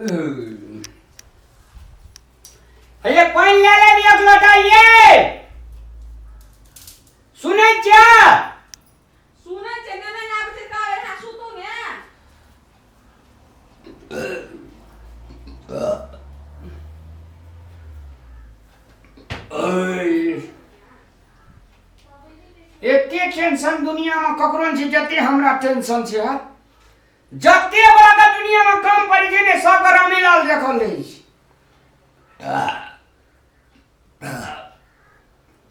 ये पानी ले ले भी एक लोटा ये सुने क्या सुने छे ने आबे छे का एना सुतो ने एते टेंशन दुनिया में ककरो छै जते हमरा टेंशन छै जते बड़ा का दुनिया में काम पड़ छै ने सब रामीलाल देखल रही छै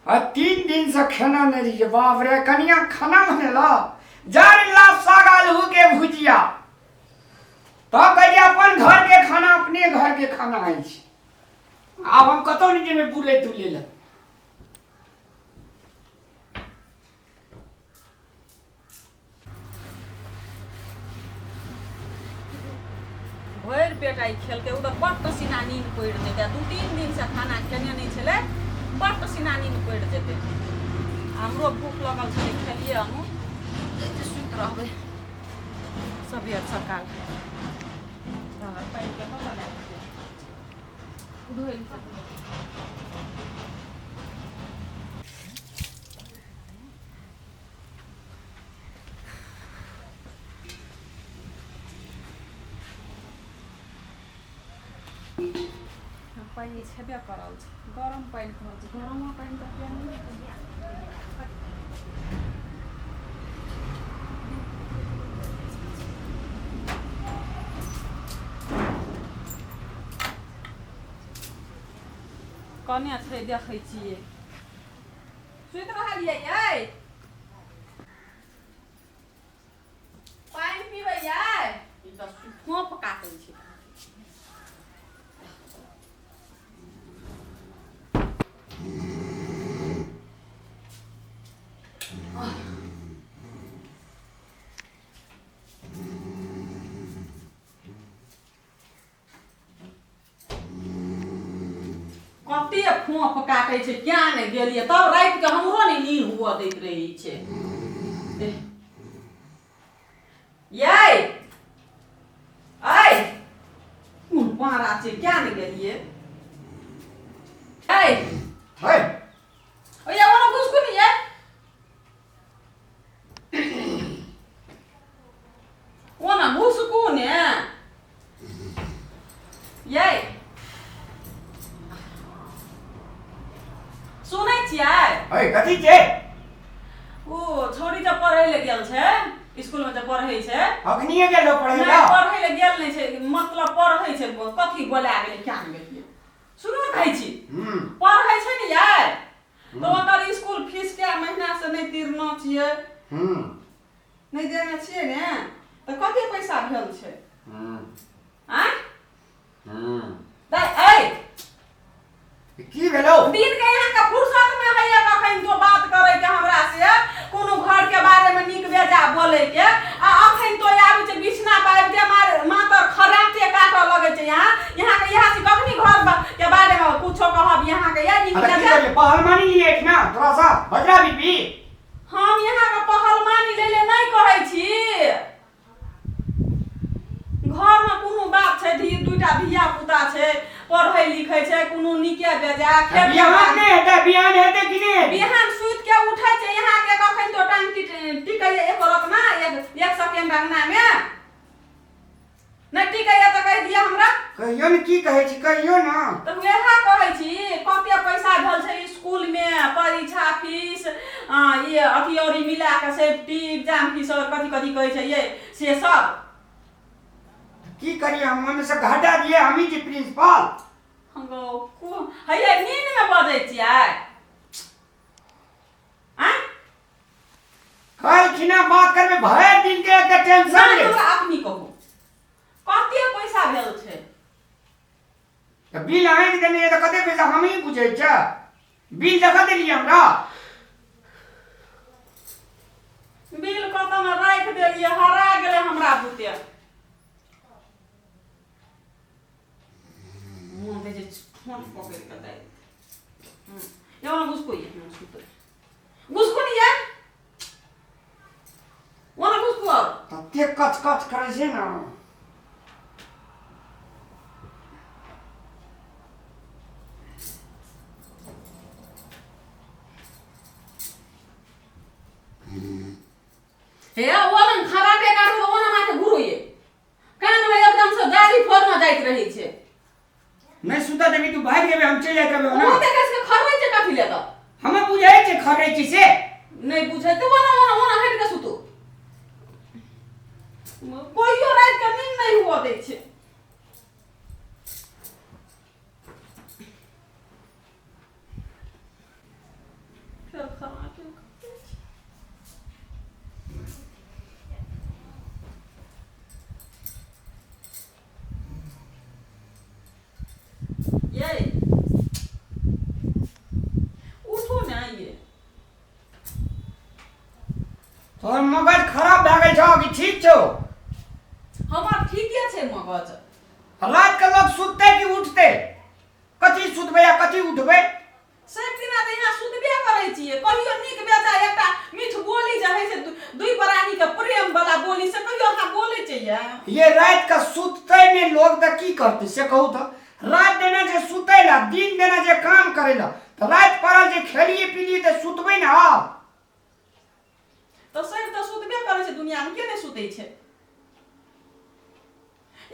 आ 3 दिन से खाना नहीं रही बाप रे कनिया खाना बनेला जारी लाख सागाल हो के भुजिया तब कहिए अपन घर के खाना अपने घर के खाना है अब हम कतो नहीं जेमे बुले तुले ला भर पेट आई खेल के उधर बट पसीना नींद पड़ जेते 2-3 दिन से खाना खेने नहीं छले बट पसीना नींद पड़ जेते हमरो भूख लगल छले खेलिए हमहु जे सुत रहबे सबेर सकाल पानी के बना धोइल पानी छेबे करल छै गरम पानी करल छै गरम पानी त पिया कने छै देखै छियै सुति रहलियै यै पानी पीबै यै ई त खोप काटै छै कते खोप काटे छै क्या ने गेलिए तब रात के हमरो ने नींद हुआ दैत रही छै ये आई कोन पारा छै क्या ने गेलिए ए है ओया वाला घुसकुनी ये ओना घुसकुनी ये सुनै छियै है कथि छै ओ छोरी जब पढ़ै ले गेल छै स्कूल में जब पढ़ै छै अखनिए गेलो पढ़ै ला नहीं पढ़ै ले गेल नहीं छै मतलब पढ़ै छै कथि बोला गेलै क्या गेलिए सुनो न कहै छी पढ़ै छै ने यार तो ओकर स्कूल फीस के महीना से नहीं तीरना छियै नहीं देने छियै ने तो कते पैसा भेल छै आय दai ए की भेलो दिन के यहाँ का फुर्सत में है कखन तो बात करे के हमरा से कोनो घर के बारे में निक बेजा बोले के आ अखन तो आबे छै बिछना पाइब दे मातर खराटे काटो लगे छै यहाँ के यहाँ से कखनी घर के बारे में कुछो कहब यहाँ के या निक बेजा पहलमानी एक ना थोड़ा सा बजरा बीबी हम यहाँ के पहलमानी ले नहीं कहै छी घर में कोनो बात छै दुईटा धिया पुता छै पढ़ै लिखै छै कोनो निके बेजा खेत बिहान ने हेतै बिहान हेतै कि ने बिहान सुत के उठै छै यहाँ के कखन तो टांग टिकै एक रत ना एक सेकंड अंगना में नहीं टिकै त कह दिया हमरा कहियो ने की कहै छी कहियो ना त वेहा कहै छी कते पैसा भेल छै स्कूल में परीक्षा फीस ये अथियोरी मिला के सेफ्टी एग्जाम फीस और कथि कथि कहै छै ये से सब की करिए हम मन से घाटा दिए हमी जी प्रिंसिपल हमको को हये नींद में बजै छियै आ कल खिना बात करबे भर दिन के एक टेंशन ले हमरा अपनी कहू कते पैसा भेल छै त बिल आइन देने त कते पैसा हम ही बुझै छ बिल देखा देलिए हमरा बिल कतौ में राख देलिए हरा गेलै हमरा बुते मुंह दे जे फोन पकड़ के दे या वाला घुसको ये घुसको नहीं यार वाला घुसको तते कच कच करे छै ना हे ओलन खराबे काटो ओना माथे गुरु ये कान में एकदम से गाड़ी फोर में जाइत रही छे नहीं सुता देवी तू भाग जेबे हम चल जात रहबे ना ओ देखे से खरबै छे काफी ले तो हम बुझै छे खरै छी से नहीं बुझै तो ओना हट के सुतो कोइयो रात के नींद नहीं हुआ दे छे फिर खाना के ये उठो ना ये तोर मगज खराब भ गेल छौ कि ठीक छौ हमार ठीके छे मगज रात के लोग सुतते कि उठते कथी सुतबे या कथी उठबे सब दिना त यहाँ सुतबे करै छियै कहियो नीक बेजा एकटा मीठ बोली जे है से दुई प्राणी के प्रेम वाला बोली से कहियो अहाँ बोलै छियै ये रात का सुतते ने लोग त की करते से कहू त रात देना जे सुतेला दिन देना जे काम करेला त रात पड़ल जे खेलिए पीलिए त सुतबे ना तो सब त सुतबे करै छै दुनिया में के नै सुतै छै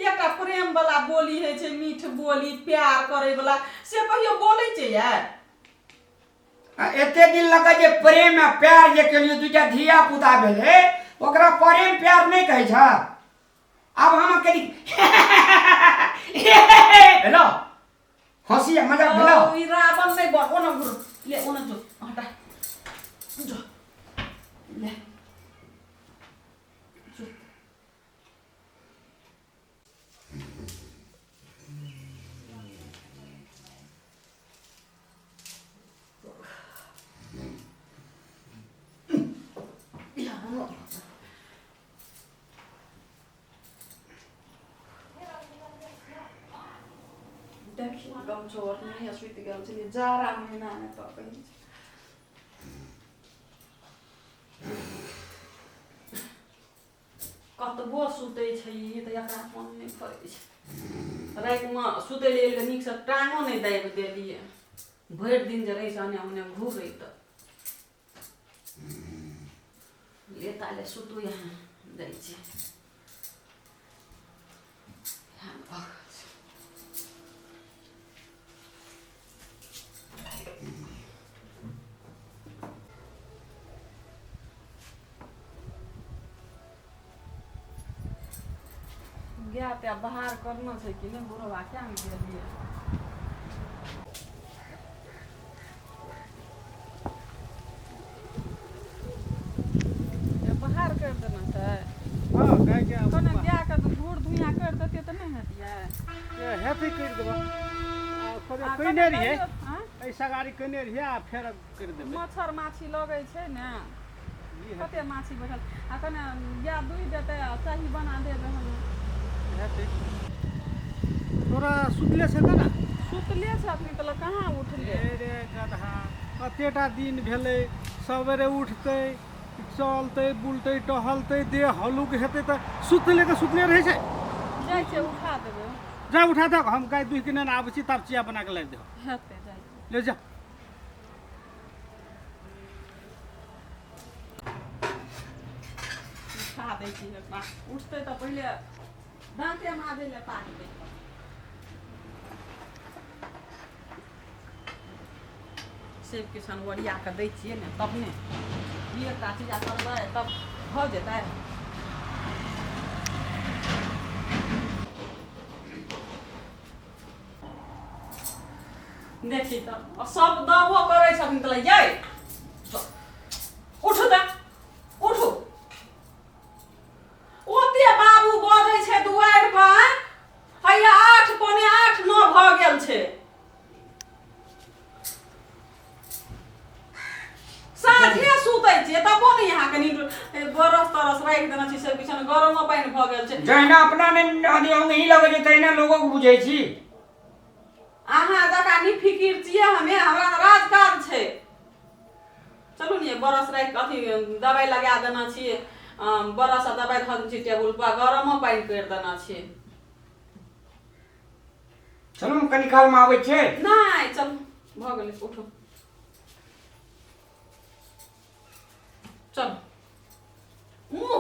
एकटा प्रेम वाला बोली है छै मीठ बोली प्यार करे वाला से कहियो बोलै छियै एते दिन लगा जे प्रेम आ प्यार जे केलिए दुटा धिया पुता भेले ओकरा प्रेम प्यार नहीं कहै छ अब हम करी हेलो हंसी मजाक भेलो ई रावण नै बको न गुरु ले ओना जो हटा जो ले जो देखिए गम छोड़ नहीं सुत गम चलिए जारा महीना में तो कहीं कतबो सुते छै त एकरा मन नहीं पड़े छै रात में सुते लेल नीक से टांगो नहीं दाबि देलिए भरि दिन जे रही सने ओने घूरै त लेता ले सुतू यहाँ दै छै गया ते बाहर करना छै कि नहीं बुढ़वा क्या में दिए बाहर कर देना छै हां गाय के कोने गया के धूर धुइया कर देते त नहीं हतिए ये हेती कर देबा आ कइने रहिए ऐसा गाड़ी कइने रहिए आ फेर कर देबे मच्छर माछी लगै छै ने कते माछी बैठल आ कने गया दुई देते चाही बना देबे हम हेती तोरा सुतले छै ना सुतले से अपनी तल कहाँ उठले रे गधा कतेटा दिन भेलै सवेरे उठतै चलतै बुलतै टहलतै देह हलुक हेतै त सुतले रहै छै जाइ छै उठा देबे जा उठा दे हम गाय दुह के न आबै छी तब चिया बना के लाबि दे हेतै जाइ ले जा उठा दै छी एकरा उठतै त पहिले दाँते माजे ले पाक दे सेब किसान ओरिया के दै छियै ने तब ने एक टा चीज करबै तब भऽ जेतै देखी तऽ सब दबो करै छथिन तऽ यै उठू तऽ उठू ओते बाबू बजै छै दुआरि पर हैया 8 पौने 8 9 भऽ गेल छै साँझे सुतै छियै तबो ने यहाँ कनि बरस तरस राखि देने छी सब किछु गरमो पानि भऽ गेल छै जहिना अपना ने नहीं लगे छै तहिना लोगों को बुझै छी अहाँ जका निफिकिर छियै हमे हमरा तऽ राजकाज छै चलू ने बरस राखि के अथी दवाई लगा देना छियै बरस दवाई धऽ दै छी टेबुल पर गरमो पानि करि देना छियै चलू हम कनि काल में आबै छियै नहीं चल भऽ गेलै उठो चल मुँह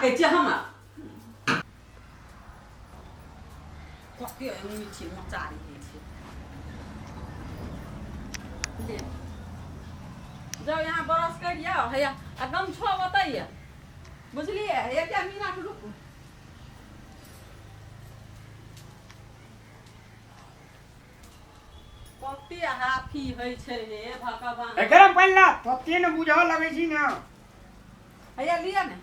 ताकै छियै हमरा कते मीठी मचारी होइ छै ले जाओ यहाँ ब्रश करिए हैया आ गमछो बतैया बुझलिए एक मिनट रुकू कते हाफी होइ छै रे भगवान गरम पानी ला तते न बुझा लगै छी ना हैया लिया ने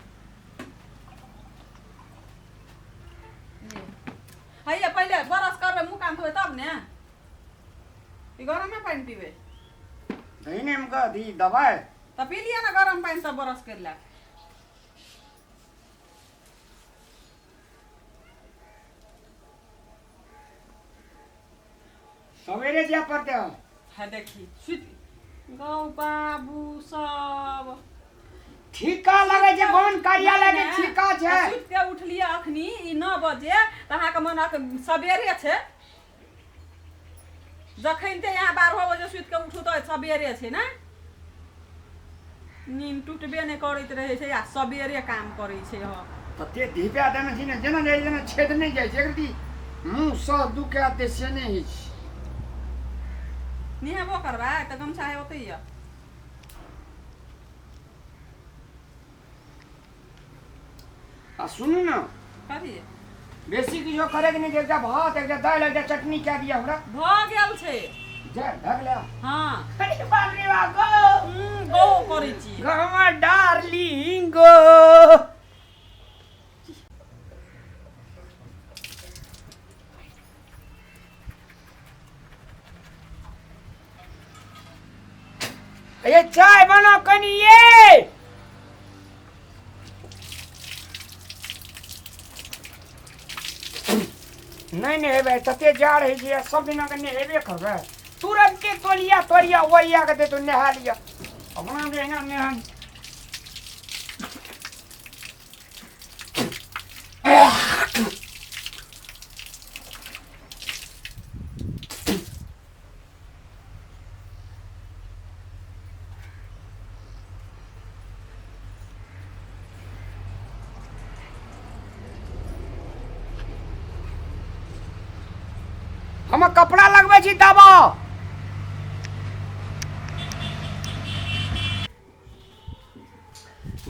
हैया पहिले ब्रश करबै मुँह कान धोबै तब ने ई गरमे पानि पीबै नहीं ने हमका दी दवाई तऽ पी लिया ना गरम पानि से ब्रश कर ला सवेरे जा पड़ते हो है देखी सुत गौ बाबू सब ठीका लगे छै भवन कार्यालय के ठीका छै सुत के उठलिए अखनी ई 9 बजे त अहाँ के मन सबेरे छै जखन ते यहाँ 12 बजे सुत के उठू त सबेरे छै ना नींद टूटबे नहीं करैत रहे छै आ सबेरे काम करै छै ह तते धीपा देने छी ने जेना जेना छेद नहीं जाइ छै एकरती मुंह स दुखे आते से नहीं होइ छै निहेबो करबा त गमछा है ओतै य आ सुनू ना कथी बेसी किछो करे के नहीं एकटा भात एकटा दाल एकटा चटनी क्या दिया हमरा भ गेल छै जा ढक ले हां अरे बाप रे बाप गो करै छी गमा डार्लिंग गो ये चाय बना कनिए नहीं नहीं हेबे तते जा रही जी सब दिन के नहीं हेबे करबे तुरंत के तोरिया वरिया के दे तो नहा लिया अपना देना नहा हम कपड़ा लगबै छी दाबा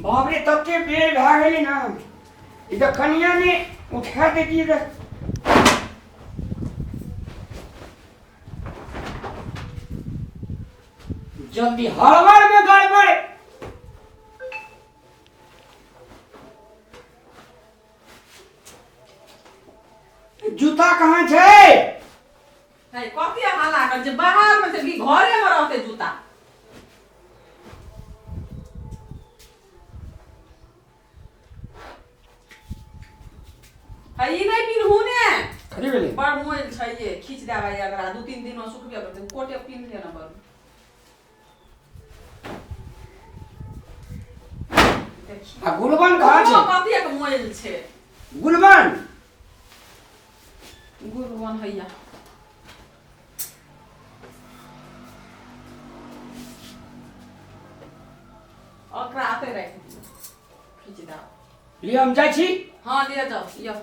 बाप रे तते बेर भए गेलै ना ई त कनिया ने उठा देती रे जल्दी हड़बड़ में गड़बड़ जूता कहाँ छै है कथी हाला कर जे बाहर में से भी घरे में रहते जूता है ई नहीं पिनहू ने खरी भेलै बड़ मोइल छै ये खींच देबा एकरा 2-3 दिन में सुखबे करते कोटे पिन ले ना बड़ आ गुलबन कहाँ छै कथी एक मोइल छै गुलबन गुलबन हैया ओकरा आते राख खींच दे लिए हम जाइ छी हां ले जाओ यो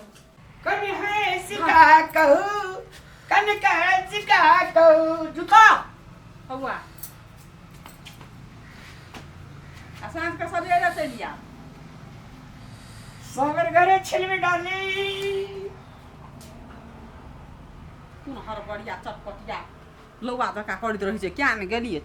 कनि है सिका कहू कनि कहे सिका कहू जूता हवा आसान का सवेरे से लिया सगर घरे छिलमे डाली तू हर बढ़िया चटपटिया लौआ जका करैत रहै छै क्या ने गेलिए